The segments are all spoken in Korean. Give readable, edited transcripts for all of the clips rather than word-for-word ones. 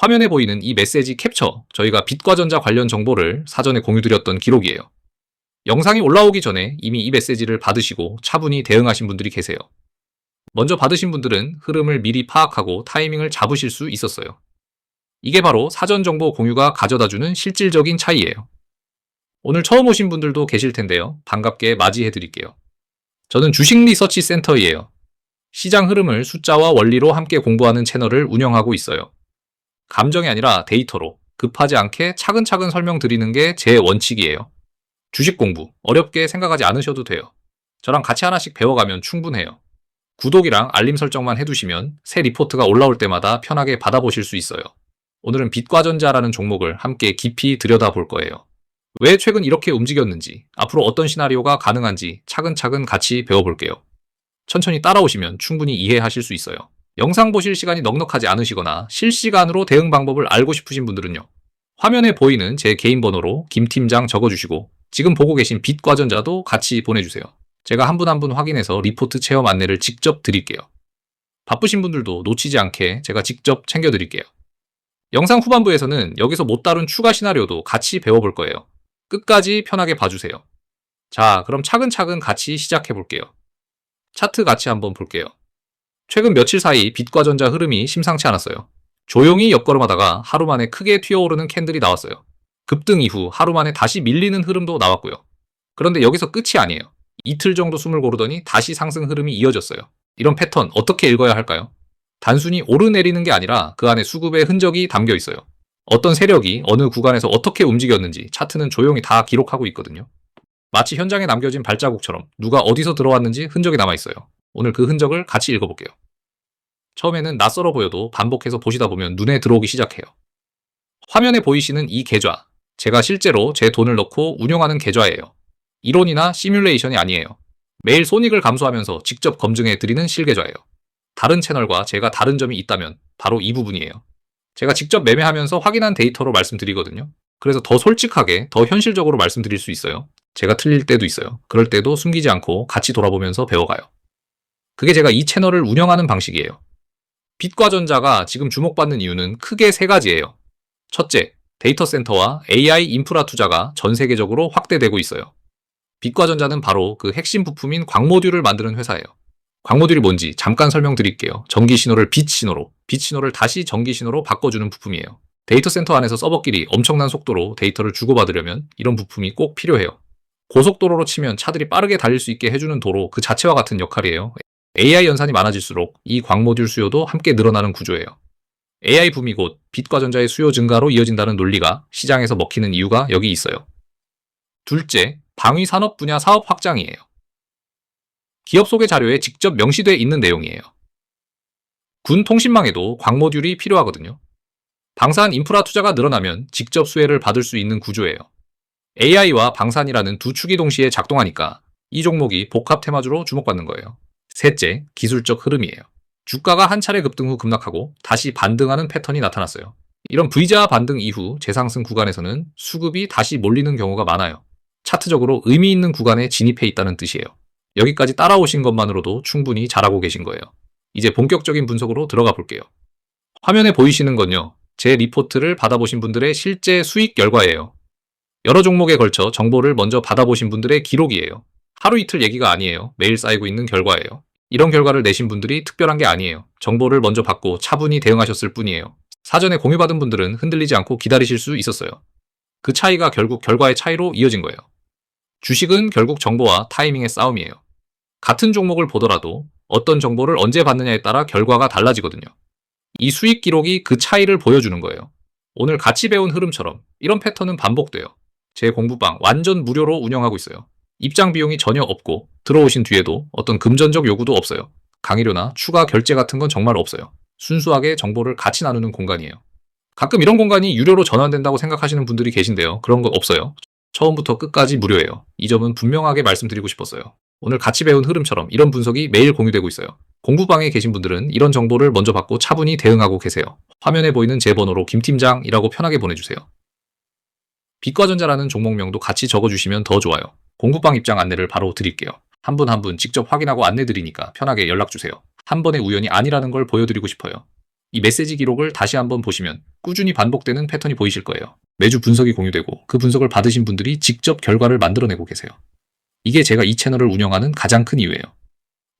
화면에 보이는 이 메시지 캡처, 저희가 빛과전자 관련 정보를 사전에 공유드렸던 기록이에요. 영상이 올라오기 전에 이미 이 메시지를 받으시고 차분히 대응하신 분들이 계세요. 먼저 받으신 분들은 흐름을 미리 파악하고 타이밍을 잡으실 수 있었어요. 이게 바로 사전 정보 공유가 가져다주는 실질적인 차이예요. 오늘 처음 오신 분들도 계실 텐데요. 반갑게 맞이해 드릴게요. 저는 주식 리서치 센터이에요. 시장 흐름을 숫자와 원리로 함께 공부하는 채널을 운영하고 있어요. 감정이 아니라 데이터로 급하지 않게 차근차근 설명드리는 게 제 원칙이에요. 주식 공부 어렵게 생각하지 않으셔도 돼요. 저랑 같이 하나씩 배워가면 충분해요. 구독이랑 알림 설정만 해두시면 새 리포트가 올라올 때마다 편하게 받아보실 수 있어요. 오늘은 빛과전자라는 종목을 함께 깊이 들여다볼 거예요. 왜 최근 이렇게 움직였는지, 앞으로 어떤 시나리오가 가능한지 차근차근 같이 배워볼게요. 천천히 따라오시면 충분히 이해하실 수 있어요. 영상 보실 시간이 넉넉하지 않으시거나 실시간으로 대응 방법을 알고 싶으신 분들은요. 화면에 보이는 제 개인 번호로 김팀장 적어주시고 지금 보고 계신 빛과전자도 같이 보내주세요. 제가 한 분 한 분 확인해서 리포트 체험 안내를 직접 드릴게요. 바쁘신 분들도 놓치지 않게 제가 직접 챙겨드릴게요. 영상 후반부에서는 여기서 못 다룬 추가 시나리오도 같이 배워볼 거예요. 끝까지 편하게 봐주세요. 자, 그럼 차근차근 같이 시작해볼게요. 차트 같이 한번 볼게요. 최근 며칠 사이 빛과전자 흐름이 심상치 않았어요. 조용히 옆걸음하다가 하루 만에 크게 튀어오르는 캔들이 나왔어요. 급등 이후 하루 만에 다시 밀리는 흐름도 나왔고요. 그런데 여기서 끝이 아니에요. 이틀 정도 숨을 고르더니 다시 상승 흐름이 이어졌어요. 이런 패턴 어떻게 읽어야 할까요? 단순히 오르내리는 게 아니라 그 안에 수급의 흔적이 담겨 있어요. 어떤 세력이 어느 구간에서 어떻게 움직였는지 차트는 조용히 다 기록하고 있거든요. 마치 현장에 남겨진 발자국처럼 누가 어디서 들어왔는지 흔적이 남아있어요. 오늘 그 흔적을 같이 읽어볼게요. 처음에는 낯설어 보여도 반복해서 보시다 보면 눈에 들어오기 시작해요. 화면에 보이시는 이 계좌, 제가 실제로 제 돈을 넣고 운영하는 계좌예요. 이론이나 시뮬레이션이 아니에요. 매일 손익을 감수하면서 직접 검증해 드리는 실계좌예요. 다른 채널과 제가 다른 점이 있다면 바로 이 부분이에요. 제가 직접 매매하면서 확인한 데이터로 말씀드리거든요. 그래서 더 솔직하게, 더 현실적으로 말씀드릴 수 있어요. 제가 틀릴 때도 있어요. 그럴 때도 숨기지 않고 같이 돌아보면서 배워가요. 그게 제가 이 채널을 운영하는 방식이에요. 빛과전자가 지금 주목받는 이유는 크게 세 가지예요. 첫째, 데이터 센터와 AI 인프라 투자가 전 세계적으로 확대되고 있어요. 빛과전자는 바로 그 핵심 부품인 광모듈을 만드는 회사예요. 광모듈이 뭔지 잠깐 설명드릴게요. 전기 신호를 빛 신호로, 빛 신호를 다시 전기 신호로 바꿔주는 부품이에요. 데이터 센터 안에서 서버끼리 엄청난 속도로 데이터를 주고받으려면 이런 부품이 꼭 필요해요. 고속도로로 치면 차들이 빠르게 달릴 수 있게 해주는 도로 그 자체와 같은 역할이에요. AI 연산이 많아질수록 이 광모듈 수요도 함께 늘어나는 구조예요. AI 붐이 곧 빛과전자의 수요 증가로 이어진다는 논리가 시장에서 먹히는 이유가 여기 있어요. 둘째, 방위 산업 분야 사업 확장이에요. 기업 소개 자료에 직접 명시되어 있는 내용이에요. 군 통신망에도 광모듈이 필요하거든요. 방산 인프라 투자가 늘어나면 직접 수혜를 받을 수 있는 구조예요. AI와 방산이라는 두 축이 동시에 작동하니까 이 종목이 복합 테마주로 주목받는 거예요. 셋째, 기술적 흐름이에요. 주가가 한 차례 급등 후 급락하고 다시 반등하는 패턴이 나타났어요. 이런 V자 반등 이후 재상승 구간에서는 수급이 다시 몰리는 경우가 많아요. 차트적으로 의미 있는 구간에 진입해 있다는 뜻이에요. 여기까지 따라오신 것만으로도 충분히 잘하고 계신 거예요. 이제 본격적인 분석으로 들어가 볼게요. 화면에 보이시는 건요, 제 리포트를 받아보신 분들의 실제 수익 결과예요. 여러 종목에 걸쳐 정보를 먼저 받아보신 분들의 기록이에요. 하루 이틀 얘기가 아니에요. 매일 쌓이고 있는 결과예요. 이런 결과를 내신 분들이 특별한 게 아니에요. 정보를 먼저 받고 차분히 대응하셨을 뿐이에요. 사전에 공유받은 분들은 흔들리지 않고 기다리실 수 있었어요. 그 차이가 결국 결과의 차이로 이어진 거예요. 주식은 결국 정보와 타이밍의 싸움이에요. 같은 종목을 보더라도 어떤 정보를 언제 받느냐에 따라 결과가 달라지거든요. 이 수익 기록이 그 차이를 보여주는 거예요. 오늘 같이 배운 흐름처럼 이런 패턴은 반복돼요. 제 공부방 완전 무료로 운영하고 있어요. 입장 비용이 전혀 없고 들어오신 뒤에도 어떤 금전적 요구도 없어요. 강의료나 추가 결제 같은 건 정말 없어요. 순수하게 정보를 같이 나누는 공간이에요. 가끔 이런 공간이 유료로 전환된다고 생각하시는 분들이 계신데요. 그런 거 없어요. 처음부터 끝까지 무료예요. 이 점은 분명하게 말씀드리고 싶었어요. 오늘 같이 배운 흐름처럼 이런 분석이 매일 공유되고 있어요. 공부방에 계신 분들은 이런 정보를 먼저 받고 차분히 대응하고 계세요. 화면에 보이는 제 번호로 김팀장이라고 편하게 보내주세요. 빛과전자라는 종목명도 같이 적어주시면 더 좋아요. 공부방 입장 안내를 바로 드릴게요. 한 분 한 분 직접 확인하고 안내 드리니까 편하게 연락주세요. 한 번의 우연이 아니라는 걸 보여드리고 싶어요. 이 메시지 기록을 다시 한번 보시면 꾸준히 반복되는 패턴이 보이실 거예요. 매주 분석이 공유되고 그 분석을 받으신 분들이 직접 결과를 만들어내고 계세요. 이게 제가 이 채널을 운영하는 가장 큰 이유예요.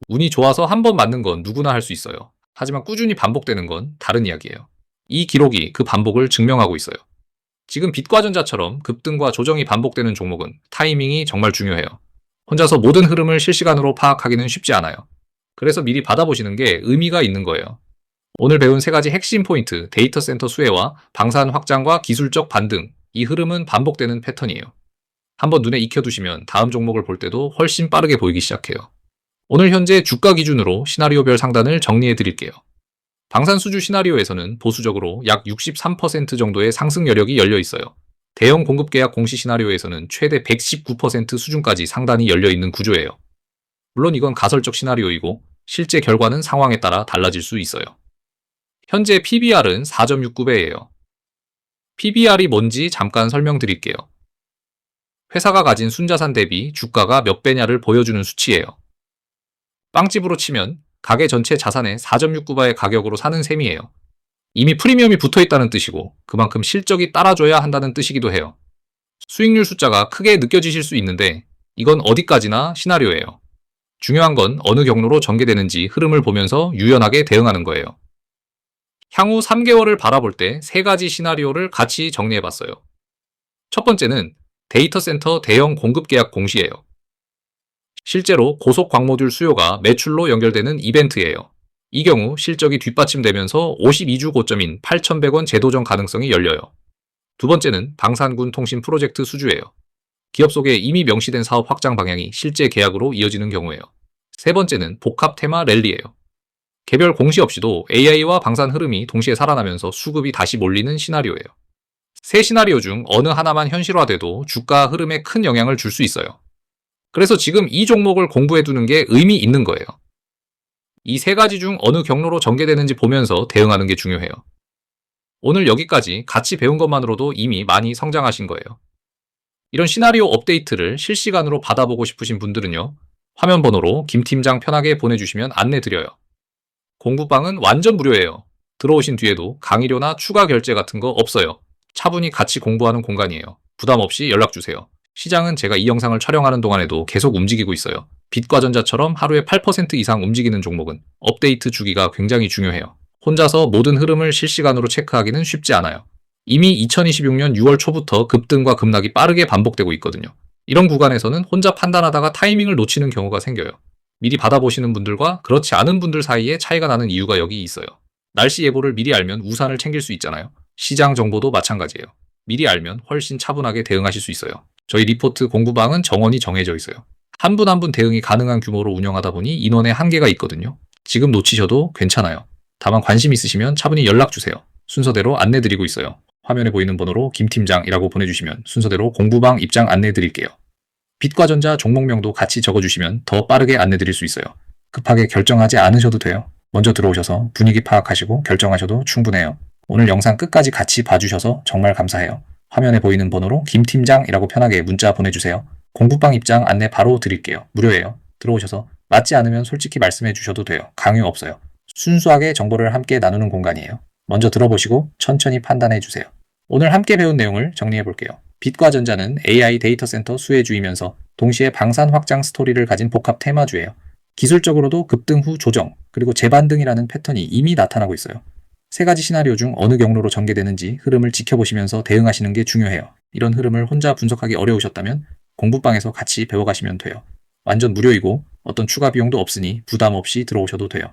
운이 좋아서 한 번 맞는 건 누구나 할 수 있어요. 하지만 꾸준히 반복되는 건 다른 이야기예요. 이 기록이 그 반복을 증명하고 있어요. 지금 빛과전자처럼 급등과 조정이 반복되는 종목은 타이밍이 정말 중요해요. 혼자서 모든 흐름을 실시간으로 파악하기는 쉽지 않아요. 그래서 미리 받아보시는 게 의미가 있는 거예요. 오늘 배운 세 가지 핵심 포인트, 데이터 센터 수혜와 방산 확장과 기술적 반등, 이 흐름은 반복되는 패턴이에요. 한번 눈에 익혀두시면 다음 종목을 볼 때도 훨씬 빠르게 보이기 시작해요. 오늘 현재 주가 기준으로 시나리오별 상단을 정리해 드릴게요. 방산수주 시나리오에서는 보수적으로 약 63% 정도의 상승 여력이 열려 있어요. 대형 공급 계약 공시 시나리오에서는 최대 119% 수준까지 상단이 열려 있는 구조예요. 물론 이건 가설적 시나리오이고 실제 결과는 상황에 따라 달라질 수 있어요. 현재 PBR은 4.69배예요. PBR이 뭔지 잠깐 설명드릴게요. 회사가 가진 순자산 대비 주가가 몇 배냐를 보여주는 수치예요. 빵집으로 치면 가게 전체 자산의 4.69배의 가격으로 사는 셈이에요. 이미 프리미엄이 붙어 있다는 뜻이고 그만큼 실적이 따라줘야 한다는 뜻이기도 해요. 수익률 숫자가 크게 느껴지실 수 있는데 이건 어디까지나 시나리오예요. 중요한 건 어느 경로로 전개되는지 흐름을 보면서 유연하게 대응하는 거예요. 향후 3개월을 바라볼 때 세 가지 시나리오를 같이 정리해봤어요. 첫 번째는 데이터 센터 대형 공급 계약 공시예요. 실제로 고속 광모듈 수요가 매출로 연결되는 이벤트예요. 이 경우 실적이 뒷받침되면서 52주 고점인 8,100원 재도전 가능성이 열려요. 두 번째는 방산군 통신 프로젝트 수주예요. 기업 속에 이미 명시된 사업 확장 방향이 실제 계약으로 이어지는 경우예요. 세 번째는 복합 테마 랠리예요. 개별 공시 없이도 AI와 방산 흐름이 동시에 살아나면서 수급이 다시 몰리는 시나리오예요. 세 시나리오 중 어느 하나만 현실화돼도 주가 흐름에 큰 영향을 줄 수 있어요. 그래서 지금 이 종목을 공부해두는 게 의미 있는 거예요. 이 세 가지 중 어느 경로로 전개되는지 보면서 대응하는 게 중요해요. 오늘 여기까지 같이 배운 것만으로도 이미 많이 성장하신 거예요. 이런 시나리오 업데이트를 실시간으로 받아보고 싶으신 분들은요. 화면 번호로 김 팀장 편하게 보내주시면 안내드려요. 공부방은 완전 무료예요. 들어오신 뒤에도 강의료나 추가 결제 같은 거 없어요. 차분히 같이 공부하는 공간이에요. 부담 없이 연락주세요. 시장은 제가 이 영상을 촬영하는 동안에도 계속 움직이고 있어요. 빛과전자처럼 하루에 8% 이상 움직이는 종목은 업데이트 주기가 굉장히 중요해요. 혼자서 모든 흐름을 실시간으로 체크하기는 쉽지 않아요. 이미 2026년 6월 초부터 급등과 급락이 빠르게 반복되고 있거든요. 이런 구간에서는 혼자 판단하다가 타이밍을 놓치는 경우가 생겨요. 미리 받아보시는 분들과 그렇지 않은 분들 사이에 차이가 나는 이유가 여기 있어요. 날씨 예보를 미리 알면 우산을 챙길 수 있잖아요. 시장 정보도 마찬가지예요. 미리 알면 훨씬 차분하게 대응하실 수 있어요. 저희 리포트 공부방은 정원이 정해져 있어요. 한 분 한 분 대응이 가능한 규모로 운영하다 보니 인원에 한계가 있거든요. 지금 놓치셔도 괜찮아요. 다만 관심 있으시면 차분히 연락주세요. 순서대로 안내드리고 있어요. 화면에 보이는 번호로 김팀장이라고 보내주시면 순서대로 공부방 입장 안내드릴게요. 빛과전자 종목명도 같이 적어주시면 더 빠르게 안내드릴 수 있어요. 급하게 결정하지 않으셔도 돼요. 먼저 들어오셔서 분위기 파악하시고 결정하셔도 충분해요. 오늘 영상 끝까지 같이 봐주셔서 정말 감사해요. 화면에 보이는 번호로 김팀장이라고 편하게 문자 보내주세요. 공부방 입장 안내 바로 드릴게요. 무료예요. 들어오셔서 맞지 않으면 솔직히 말씀해 주셔도 돼요. 강요 없어요. 순수하게 정보를 함께 나누는 공간이에요. 먼저 들어보시고 천천히 판단해 주세요. 오늘 함께 배운 내용을 정리해 볼게요. 빛과전자는 AI 데이터 센터 수혜주이면서 동시에 방산 확장 스토리를 가진 복합 테마주예요. 기술적으로도 급등 후 조정, 그리고 재반등이라는 패턴이 이미 나타나고 있어요. 세 가지 시나리오 중 어느 경로로 전개되는지 흐름을 지켜보시면서 대응하시는 게 중요해요. 이런 흐름을 혼자 분석하기 어려우셨다면 공부방에서 같이 배워가시면 돼요. 완전 무료이고 어떤 추가 비용도 없으니 부담 없이 들어오셔도 돼요.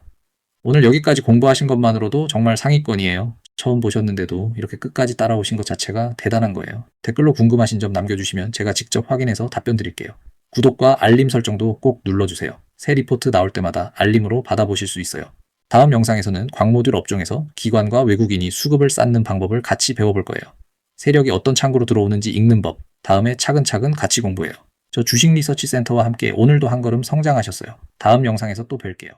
오늘 여기까지 공부하신 것만으로도 정말 상위권이에요. 처음 보셨는데도 이렇게 끝까지 따라오신 것 자체가 대단한 거예요. 댓글로 궁금하신 점 남겨주시면 제가 직접 확인해서 답변 드릴게요. 구독과 알림 설정도 꼭 눌러주세요. 새 리포트 나올 때마다 알림으로 받아보실 수 있어요. 다음 영상에서는 광모듈 업종에서 기관과 외국인이 수급을 쌓는 방법을 같이 배워볼 거예요. 세력이 어떤 창구로 들어오는지 읽는 법, 다음에 차근차근 같이 공부해요. 저 주식 리서치 센터와 함께 오늘도 한 걸음 성장하셨어요. 다음 영상에서 또 뵐게요.